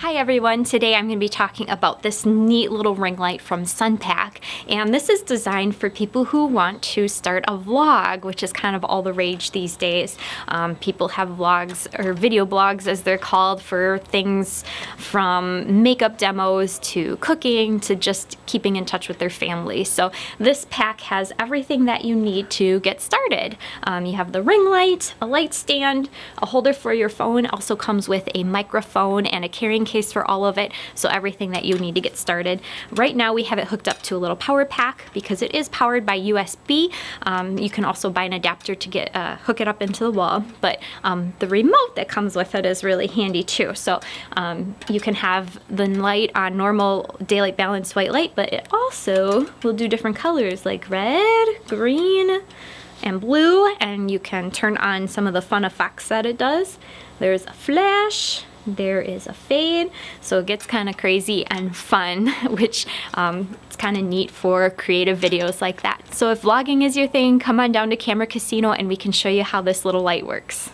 Hi everyone, today I'm going to be talking about this neat little ring light from SUNPAK, and this is designed for people who want to start a vlog, which is kind of all the rage these days. People have vlogs, or video blogs as they're called, for things from makeup demos to cooking to just keeping in touch with their family. So this pack has everything that you need to get started. You have the ring light, a light stand, a holder for your phone, also comes with a microphone and a carrying case for all of it, so everything that you need to get started. Right now we have it hooked up to a little power pack because it is powered by USB. You can also buy an adapter to get hook it up into the wall, but the remote that comes with it is really handy too. So you can have the light on normal daylight balanced white light, but it also will do different colors like red, green, and blue, and you can turn on some of the fun effects that it does. There's a flash, there is a fade, so it gets kind of crazy and fun, which it's kind of neat for creative videos like that. So if vlogging is your thing, come on down to Camera Casino and we can show you how this little light works.